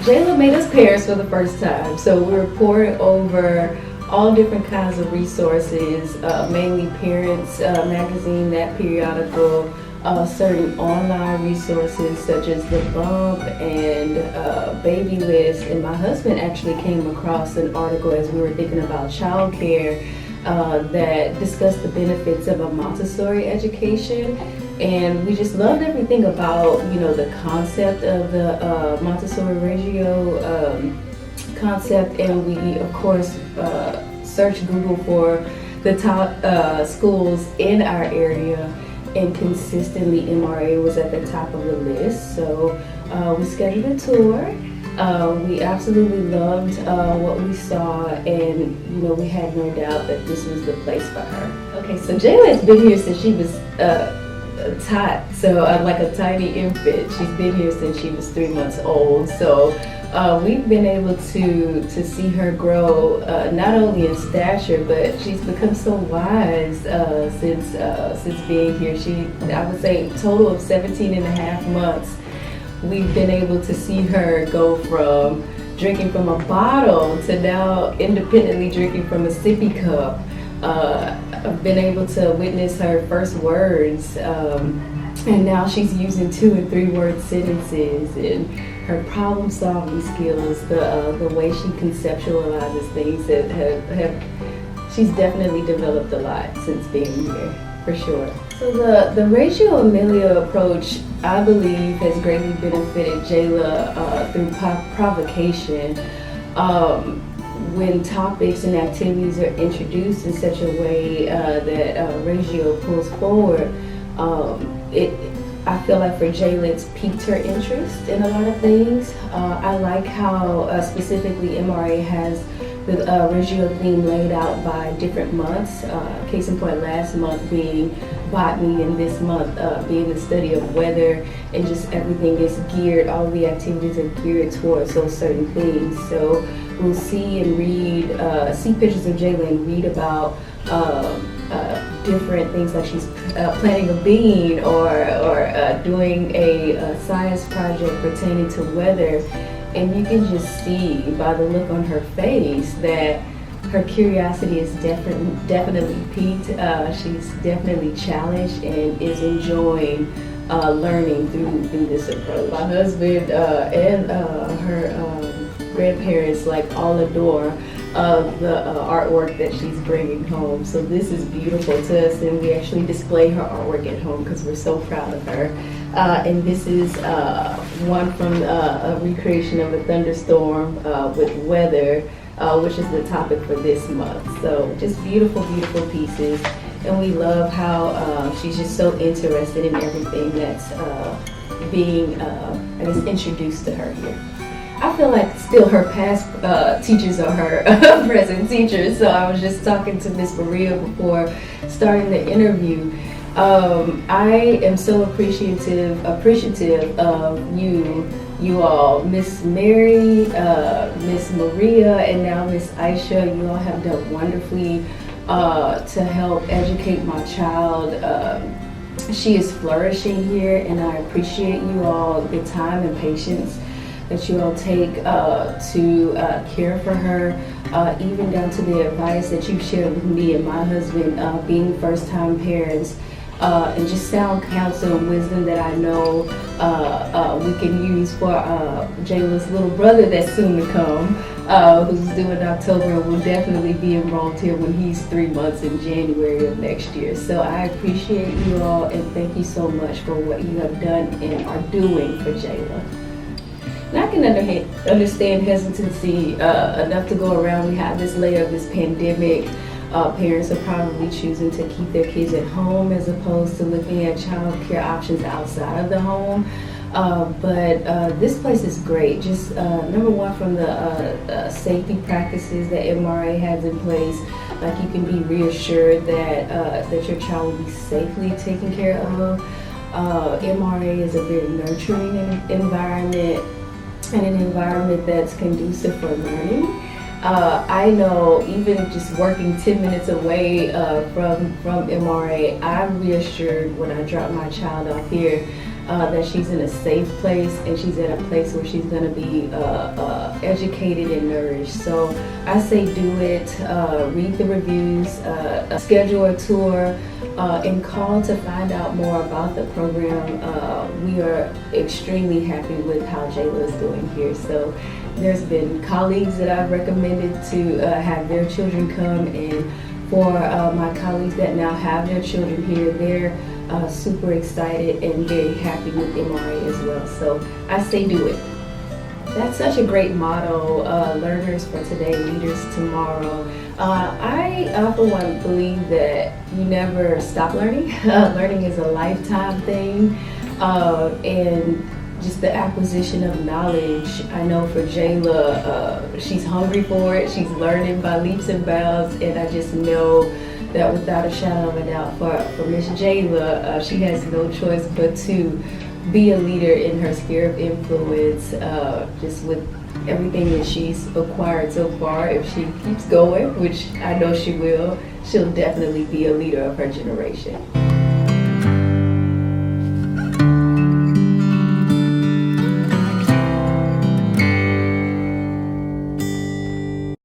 Jayla made us parents for the first time, so we were pouring over all different kinds of resources, mainly Parents Magazine, that periodical, certain online resources such as the Bump and Baby List. And my husband actually came across an article as we were thinking about childcare that discussed the benefits of a Montessori education. And we just loved everything about, the concept of the Montessori Reggio concept. And we, of course, searched Google for the top schools in our area, and consistently MRA was at the top of the list. So we scheduled a tour. We absolutely loved what we saw, and we had no doubt that this was the place for her. Okay, so Jayla has been here since she was tot, so like a tiny infant. She's been here since she was 3 months old. So we've been able to see her grow, not only in stature, but she's become so wise since being here. I would say, a total of 17 and a half months. We've been able to see her go from drinking from a bottle to now independently drinking from a sippy cup. I've been able to witness her first words, and now she's using 2 and 3 word sentences, and her problem solving skills, the way she conceptualizes things she's definitely developed a lot since being here, for sure. So the Reggio Emilia approach, I believe, has greatly benefited Jayla through provocation. When topics and activities are introduced in such a way that Reggio pulls forward, I feel like for Jayla it's piqued her interest in a lot of things. I like how specifically MRA has the Reggio theme laid out by different months. Case in point, last month being botany, and this month being the study of weather, and just everything is geared, all the activities are geared towards those certain things. So we'll see and read, see pictures of Jayla and read about different things, like she's planting a bean or doing a science project pertaining to weather. And you can just see by the look on her face that her curiosity is definitely piqued. She's definitely challenged and is enjoying learning through this approach. My husband and her grandparents all adore the artwork that she's bringing home. So this is beautiful to us, and we actually display her artwork at home because we're so proud of her. And this is one from a recreation of a thunderstorm with weather, which is the topic for this month. So just beautiful, beautiful pieces. And we love how she's just so interested in everything that's being, introduced to her here. I feel like still her past teachers are her present teachers. So I was just talking to Miss Maria before starting the interview. I am so appreciative of you all, Miss Mary, Miss Maria, and now Miss Aisha. You all have done wonderfully to help educate my child. She is flourishing here, and I appreciate you all, the time and patience that you all take to care for her, even down to the advice that you've shared with me and my husband, being first-time parents, and just sound counsel and wisdom that I know we can use for Jayla's little brother that's soon to come, who's due in October and will definitely be enrolled here when he's 3 months in January of next year. So I appreciate you all, and thank you so much for what you have done and are doing for Jayla. And I can understand hesitancy enough to go around. We have this layer of this pandemic. Parents are probably choosing to keep their kids at home as opposed to looking at child care options outside of the home. But this place is great. Just number one, from the safety practices that MRA has in place, like you can be reassured that your child will be safely taken care of. MRA is a very nurturing environment, and an environment that's conducive for learning. I know, even just working 10 minutes away from MRA, I'm reassured when I drop my child off here that she's in a safe place and she's in a place where she's going to be educated and nourished. So I say do it, read the reviews, schedule a tour, and call to find out more about the program. We are extremely happy with how Jayla is doing here. So there's been colleagues that I've recommended to have their children come, and for my colleagues that now have their children here, they're super excited and very happy with MRA as well. So I say do it. That's such a great motto, learners for today, leaders tomorrow. I, for one, believe that you never stop learning. Learning is a lifetime thing, and just the acquisition of knowledge. I know for Jayla, she's hungry for it. She's learning by leaps and bounds, and I just know that without a shadow of a doubt for Miss Jayla, she has no choice but to be a leader in her sphere of influence, just with everything that she's acquired so far. If she keeps going, which I know she will, she'll definitely be a leader of her generation.